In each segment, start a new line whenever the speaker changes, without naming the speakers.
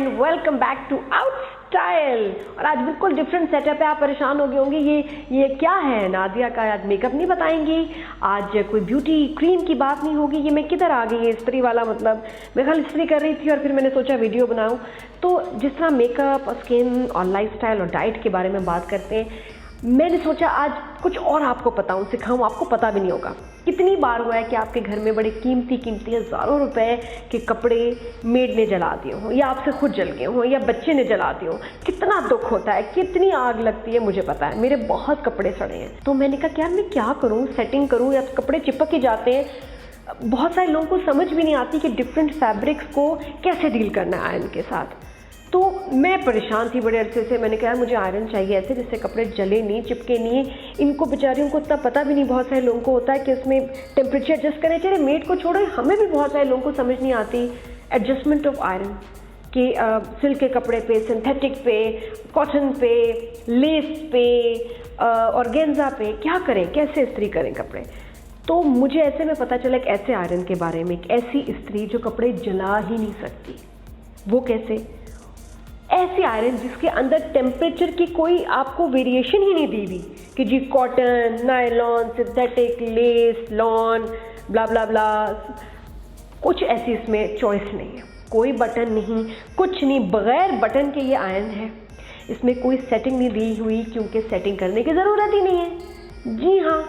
And welcome back to out style. और आज बिल्कुल डिफरेंट सेटअप है। आप परेशान हो गए होंगे ये क्या है, नादिया का आज मेकअप नहीं बताएंगी, आज कोई ब्यूटी क्रीम की बात नहीं होगी, ये मैं किधर आ गई, ये इस्त्री वाला मतलब मैं कल इस्त्री कर रही थी और फिर मैंने सोचा वीडियो बनाऊं। तो जिस तरह मेकअप और स्किन और लाइफस्टाइल और डाइट के बारे में बात करते हैं, मैंने सोचा आज कुछ और आपको बताऊं, सिखाऊं, आपको पता भी नहीं होगा। कितनी बार हुआ है कि आपके घर में बड़े कीमती हज़ारों रुपए के कपड़े मेड ने जला दिए हों या आपसे खुद जल गए हों या बच्चे ने जला दिए हों। कितना दुख होता है, कितनी आग लगती है, मुझे पता है। मेरे बहुत कपड़े सड़े हैं, तो मैंने कहा कि यार मैं क्या करूँ, सेटिंग करूँ या कपड़े चिपक ही जाते हैं। बहुत सारे लोगों को समझ भी नहीं आती कि डिफरेंट फैब्रिक्स को कैसे डील करना है आयरन के साथ। तो मैं परेशान थी बड़े अरसे से। मैंने कहा मुझे आयरन चाहिए ऐसे जिससे कपड़े जले नहीं, चिपके नहीं। इनको बेचारियों को इतना पता भी नहीं, बहुत सारे लोगों को होता है कि उसमें टेम्परेचर एडजस्ट करें। चले मेड को छोड़ो, हमें भी बहुत सारे लोगों को समझ नहीं आती एडजस्टमेंट ऑफ आयरन कि सिल्क के कपड़े पे, सिंथेटिक पे, कॉटन पे, लेस पे, ऑर्गेन्जा पे क्या करें, कैसे इस्त्री करें कपड़े। तो मुझे ऐसे में पता चला एक ऐसे आयरन के बारे में, एक ऐसी इस्त्री जो कपड़े जला ही नहीं सकती। वो कैसे? ऐसी आयरन जिसके अंदर टेम्परेचर की कोई आपको वेरिएशन ही नहीं दी हुई कि जी cotton, nylon, synthetic, lace, lawn, blah blah blah, कुछ ऐसी इसमें चॉइस नहीं है। कोई बटन नहीं, कुछ नहीं, बगैर बटन के ये आयरन है। इसमें कोई सेटिंग नहीं दी हुई क्योंकि सेटिंग करने की ज़रूरत ही नहीं है। जी हाँ,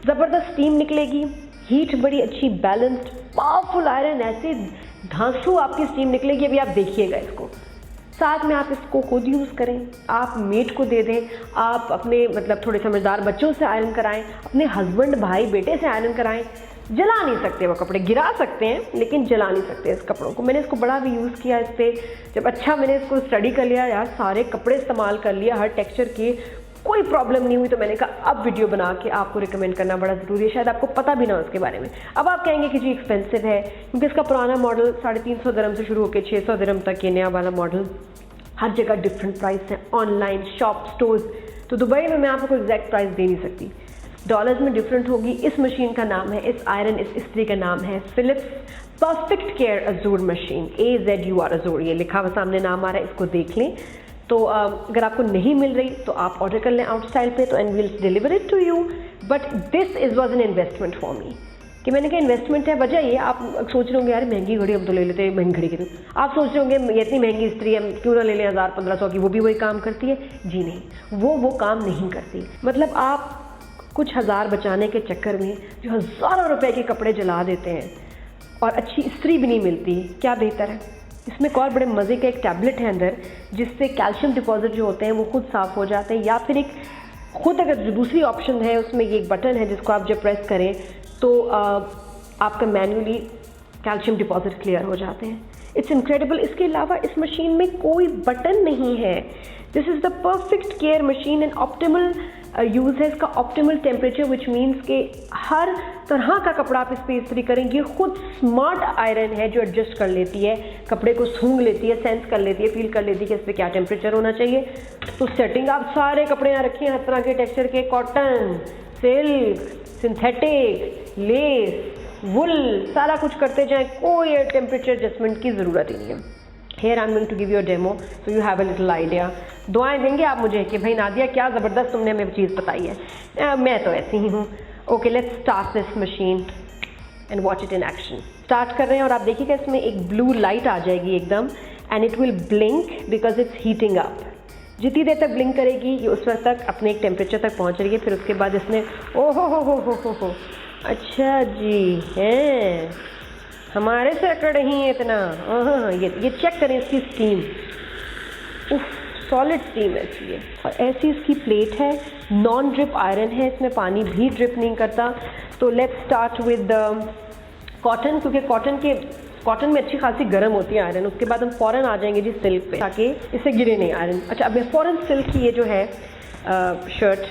ज़बरदस्त स्टीम निकलेगी, हीट बड़ी अच्छी बैलेंस्ड पावरफुल आयरन, ऐसे धांसू आपकी स्टीम निकलेगी। अभी आप देखिएगा इसको। साथ में आप इसको खुद यूज़ करें, आप मेड को दे दें, आप अपने मतलब थोड़े समझदार बच्चों से आयरन कराएं, अपने हस्बैंड, भाई, बेटे से आयरन कराएं। जला नहीं सकते वो कपड़े, गिरा सकते हैं लेकिन जला नहीं सकते इस कपड़ों को। मैंने इसको बड़ा भी यूज़ किया इस पर। जब अच्छा मैंने इसको स्टडी कर लिया, यार सारे कपड़े इस्तेमाल कर लिया हर टेक्सचर के, कोई प्रॉब्लम नहीं हुई, तो मैंने कहा अब वीडियो बना के आपको रिकमेंड करना बड़ा ज़रूरी है। शायद आपको पता भी ना हो उसके बारे में। अब आप कहेंगे कि जी एक्सपेंसिव है, क्योंकि इसका पुराना मॉडल 350 दिरहम से शुरू होकर 600 दिरहम तक, ये नया वाला मॉडल हर जगह डिफरेंट प्राइस है, ऑनलाइन शॉप, स्टोर्स। तो दुबई में मैं आपको एग्जैक्ट प्राइस दे नहीं सकती, डॉलर्स में डिफरेंट होगी। इस मशीन का नाम है, इस आयरन, इस इस्त्री का नाम है Philips perfect care Azur machine, AZUR Azur, ये लिखा हुआ सामने नाम आ रहा है, इसको देख लें। तो अगर आपको नहीं मिल रही तो आप ऑर्डर कर लें आउट स्टाइल पे, तो and will deliver it to you. But this was an investment for me, कि मैंने कहा इन्वेस्टमेंट है। वजह ये, आप सोच रहे होंगे यार महंगी घड़ी हम तो ले लेते हैं, महंगी घड़ी की। आप सोच रहे होंगे ये इतनी महंगी इस्त्री हम क्यों ना ले लें, 1000-1500 की, वो भी वही काम करती है। जी नहीं, वो काम नहीं करती। मतलब आप कुछ हज़ार बचाने के चक्कर में जो हज़ारों रुपए के कपड़े जला देते हैं और अच्छी इस्त्री भी नहीं मिलती, क्या बेहतर है। इसमें एक और बड़े मज़े का एक टैबलेट है अंदर, जिससे कैल्शियम डिपॉजिट जो होते हैं वो खुद साफ़ हो जाते हैं। या फिर एक खुद, अगर दूसरी ऑप्शन है, उसमें ये एक बटन है जिसको आप जब प्रेस करें तो आपका मैन्युअली कैल्शियम डिपॉजिट क्लियर हो जाते हैं। It's incredible. इसके अलावा इस मशीन में कोई बटन नहीं है। This is the perfect care machine and optimal use है इसका, ऑप्टिमल टेम्परेचर, विच मीन्स के हर तरह का कपड़ा आप इस पर इस्त्री करेंगे। खुद स्मार्ट आयरन है जो एडजस्ट कर लेती है, कपड़े को सूंघ लेती है, सेंस कर लेती है, फील कर लेती है कि इस पर क्या टेम्परेचर होना चाहिए। तो सेटिंग आप सारे कपड़े यहाँ रखिए, हर तरह के टेक्सचर के, कॉटन, सिल्क, सिंथेटिक, लेस, वुल, सारा कुछ करते जाएं, कोई टेम्परेचर एडजस्टमेंट की ज़रूरत ही नहीं है। Here I'm going to give you a demo so you have a little idea। दुआएं देंगे आप मुझे कि भाई नादिया क्या ज़बरदस्त तुमने हमें चीज़ बताई है। मैं तो ऐसी ही हूँ। Okay, let's start this machine and watch it in action. Start कर रहे हैं और आप देखिएगा इसमें एक ब्लू लाइट आ जाएगी एकदम, and it will blink because it's heating up. जितनी देर तक ब्लिंक करेगी ये उस वक्त तक अपने एक टेम्परेचर तक पहुँच रही है। फिर उसके बाद इसने ओहो हो, अच्छा जी है, हमारे से अकड़ ही है इतना। हाँ, ये चेक करें इसकी स्टीम, उफ, सॉलिड स्टीम है इसलिए। और ऐसी इसकी प्लेट है, नॉन ड्रिप आयरन है, इसमें पानी भी ड्रिप नहीं करता। तो लेट्स स्टार्ट विद कॉटन, क्योंकि कॉटन में अच्छी खासी गर्म होती है आयरन। उसके बाद हम फ़ौरन आ जाएंगे जी सिल्क पे, ताकि इससे गिरे नहीं आयरन। अच्छा, अब मैं फ़ौरन सिल्क की ये जो है शर्ट,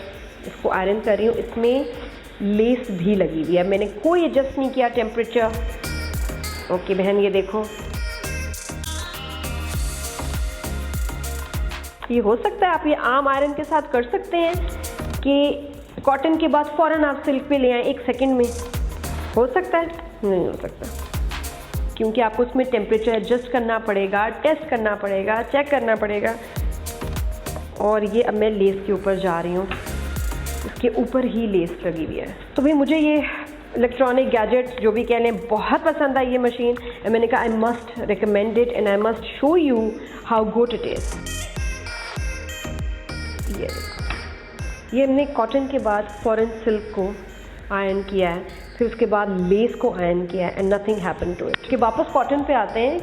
इसको आयरन कर रही हूँ। इसमें लेस भी लगी हुई है, मैंने कोई एडजस्ट नहीं किया टेम्परेचर। ओके बहन, ये देखो, ये हो सकता है आप ये आम आयरन के साथ कर सकते हैं कि कॉटन के बाद फ़ौरन आप सिल्क पे ले आएँ 1 सेकंड में। हो सकता है, नहीं हो सकता। क्योंकि आपको उसमें टेम्परेचर एडजस्ट करना पड़ेगा, टेस्ट करना पड़ेगा, चेक करना पड़ेगा। और ये अब मैं लेस के ऊपर जा रही हूँ, इसके ऊपर ही लेस लगी हुई है। तो भाई मुझे ये इलेक्ट्रॉनिक गैजेट जो भी कह लें बहुत पसंद आई ये मशीन। मैंने कहा I must recommend it and I must show you how good it is. ये हमने कॉटन के बाद फॉरेन सिल्क को आयरन किया है, फिर उसके बाद लेस को आयरन किया है and nothing happen to it. कि वापस कॉटन पे आते हैं,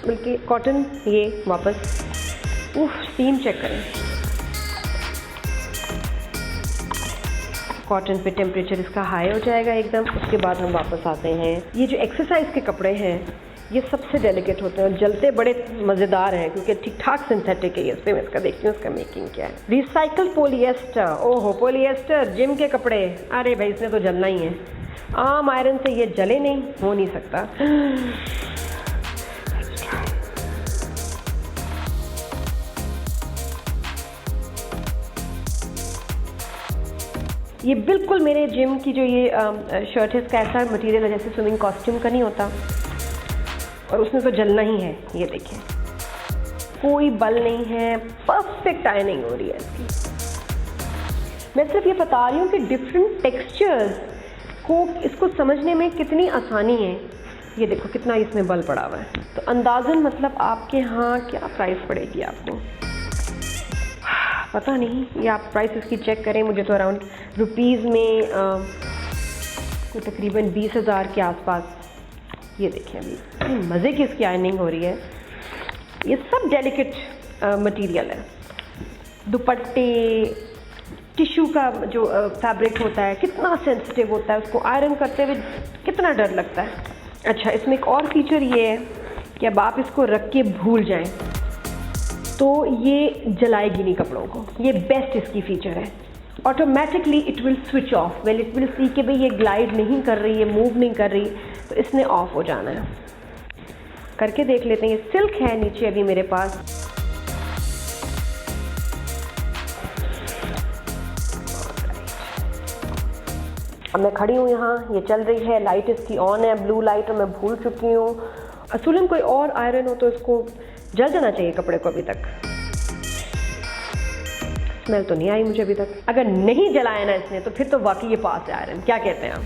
बल्कि कॉटन ये वापस सीम चेक करें। कॉटन पे टेम्परेचर इसका हाई हो जाएगा एकदम। उसके बाद हम वापस आते हैं। ये जो एक्सरसाइज के कपड़े हैं ये सबसे डेलिकेट होते हैं और जलते बड़े मज़ेदार हैं क्योंकि ठीक ठाक सिंथेटिक है। इस पर मैं इसका देखती हूँ इसका मेकिंग क्या है। रिसाइकल पोलिएस्टर, ओहो पोलिएस्टर जिम के कपड़े, अरे भाई इसने तो जलना ही है। आम आयरन से ये जले नहीं, हो नहीं सकता। ये बिल्कुल मेरे जिम की जो ये शर्ट है इसका ऐसा मटेरियल है जैसे स्विमिंग कॉस्ट्यूम का नहीं होता, और उसमें तो जलना ही है। ये देखिए कोई बल नहीं है, परफेक्ट आयरनिंग हो रही है इसकी। मैं सिर्फ ये बता रही हूँ कि डिफरेंट टेक्सचर्स को इसको समझने में कितनी आसानी है। ये देखो कितना इसमें बल पड़ा हुआ है। तो अंदाज़न मतलब आपके यहाँ क्या प्राइस पड़ेगी आपको पता नहीं, ये आप प्राइस इसकी चेक करें। मुझे तो अराउंड रुपीज़ में कोई तकरीबन 20,000 के आसपास। ये देखिए अभी मज़े की इसकी आयरनिंग हो रही है। ये सब डेलिकेट मटेरियल है। दुपट्टे, टिश्यू का जो फैब्रिक होता है कितना सेंसिटिव होता है, उसको आयरन करते हुए कितना डर लगता है। अच्छा इसमें एक और फीचर ये है कि अब आप इसको रख के भूल जाएं तो ये जलाएगी नहीं कपड़ों को। ये बेस्ट इसकी फीचर है। Automatically it will switch off well it will see कि भाई ये ग्लाइड नहीं कर रही, ये मूव नहीं कर रही, तो इसने ऑफ हो जाना है। करके देख लेते हैं। ये सिल्क है नीचे अभी मेरे पास। अब मैं खड़ी हूँ यहाँ, ये चल रही है, लाइट इसकी ऑन है, ब्लू लाइट, और मैं भूल चुकी हूँ। असूलन कोई और आयरन हो तो इसको जल जाना चाहिए कपड़े को। अभी तक स्मेल तो नहीं आई मुझे अभी तक। अगर नहीं जलाया ना इसने तो फिर तो वाकई ये पास है आयरन। क्या कहते हैं आप?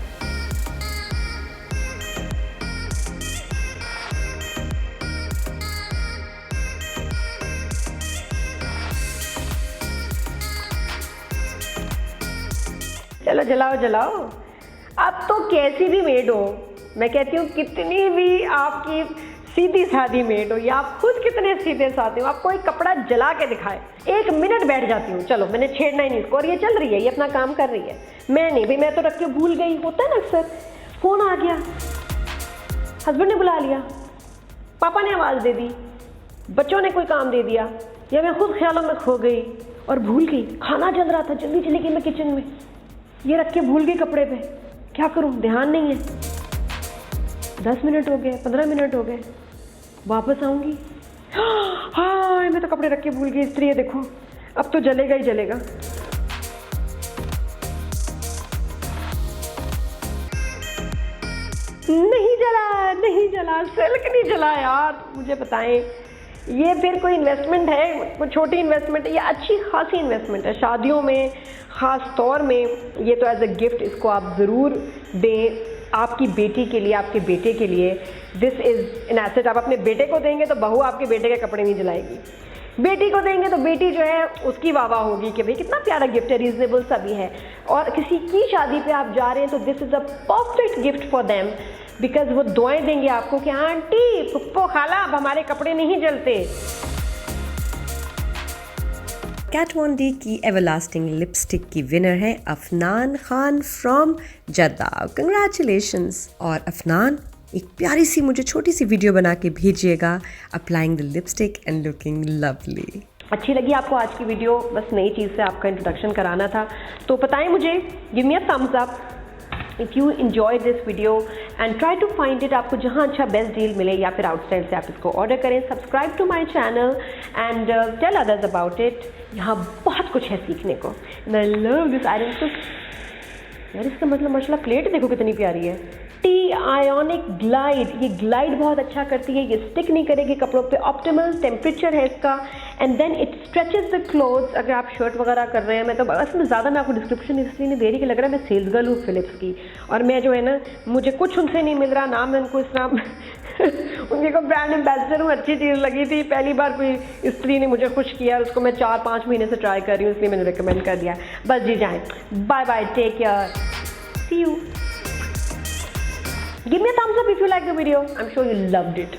चलो जलाओ जलाओ। अब तो कैसी भी मेड हो, मैं कहती हूँ कितनी भी आपकी सीधी सादी मेड हो या आप खुद कितने सीधे साधे हो, आपको एक कपड़ा जला के दिखाए 1 मिनट बैठ जाती हूँ। चलो मैंने छेड़ना ही नहीं इसको, और ये चल रही है, ये अपना काम कर रही है। मैं नहीं भाई, मैं तो रख के भूल गई। होता है ना अक्सर, फ़ोन आ गया, हस्बैंड ने बुला लिया, पापा ने आवाज़ दे दी, बच्चों ने कोई काम दे दिया, या मैं खुद ख्यालों में खो गई और भूल गई। खाना जल रहा था, जल्दी चली गई मैं किचन में, ये रख के भूल गई कपड़े पे। क्या करूँ, ध्यान नहीं है। 10 मिनट हो गए, 15 मिनट हो गए, वापस आऊँगी, हाँ मैं तो कपड़े रख के भूल गई। इस्त्री है देखो, अब तो जलेगा ही जलेगा। नहीं जला, नहीं जला, सिल्क नहीं जला यार। मुझे बताएं ये फिर कोई इन्वेस्टमेंट है, कोई छोटी इन्वेस्टमेंट है या अच्छी खासी इन्वेस्टमेंट है? शादियों में ख़ास तौर में ये तो एज अ गिफ्ट इसको आप ज़रूर दें आपकी बेटी के लिए, आपके बेटे के लिए। This is an asset. आप अपने बेटे को देंगे तो बहू आपके बेटे के कपड़े नहीं जलाएगी, बेटी को देंगे तो बेटी जो है उसकी वाह वाह होगी कि भाई कितना प्यारा गिफ्ट है, रीजनेबल सा भी है। और किसी की शादी पे आप जा रहे हैं तो this is a perfect gift for them, because वो दुआएं देंगे आपको कि आंटी, पुप्पो, खाला, अब हमारे कपड़े नहीं जलते।
कैट वन डे की एवरलास्टिंग लिपस्टिक की विनर है अफनान खान फ्रॉम जद्दा। कंग्रेचुलेशंस। और अफनान एक प्यारी सी मुझे छोटी सी वीडियो बना के भेजिएगा applying the lipstick and looking lovely.
अच्छी लगी आपको आज की वीडियो? बस नई चीज़ से आपका इंट्रोडक्शन कराना था, तो बताएं मुझे, give me a thumbs up if you enjoy this video and try to find it. आपको जहाँ अच्छा बेस्ट डील मिले या फिर आउटसाइड से आप इसको ऑर्डर करें। Subscribe to my channel and tell others about it. यहाँ बहुत कुछ है सीखने को। And I love this iron. यार इसका मतलब माशाल्लाह प्लेट देखो कितनी प्यारी है। टी आयोनिक ग्लाइड, ये ग्लाइड बहुत अच्छा करती है, ये स्टिक नहीं करेगी कपड़ों पे, ऑप्टिमल टेम्परेचर है इसका, and then it stretches the clothes. अगर आप शर्ट वगैरह कर रहे हैं, मैं तो बस में ज़्यादा मैं आपको डिस्क्रिप्शन इसलिए नहीं दे रही कि लग रहा है मैं सेल्स गर्ल हूँ फिलिप्स की, और मैं जो है ना, मुझे कुछ उनसे नहीं मिल रहा, ना मैं उनको इस नाम उनके को ब्रांड एम्बेसडर हूँ। अच्छी चीज़ लगी थी, पहली बार कोई स्त्री ने मुझे खुश किया, उसको मैं 4-5 महीने से ट्राई कर रही हूँ, इसलिए मैंने रिकमेंड कर दिया। बस जी जाएँ, bye bye, take care, see you. Give me a thumbs up if you like the video. I'm sure you loved it.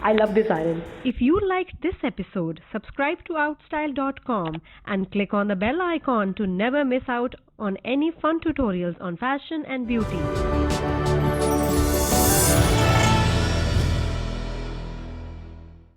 I love this iron.
If you liked this episode, subscribe to Outstyle.com and click on the bell icon to never miss out on any fun tutorials on fashion and beauty.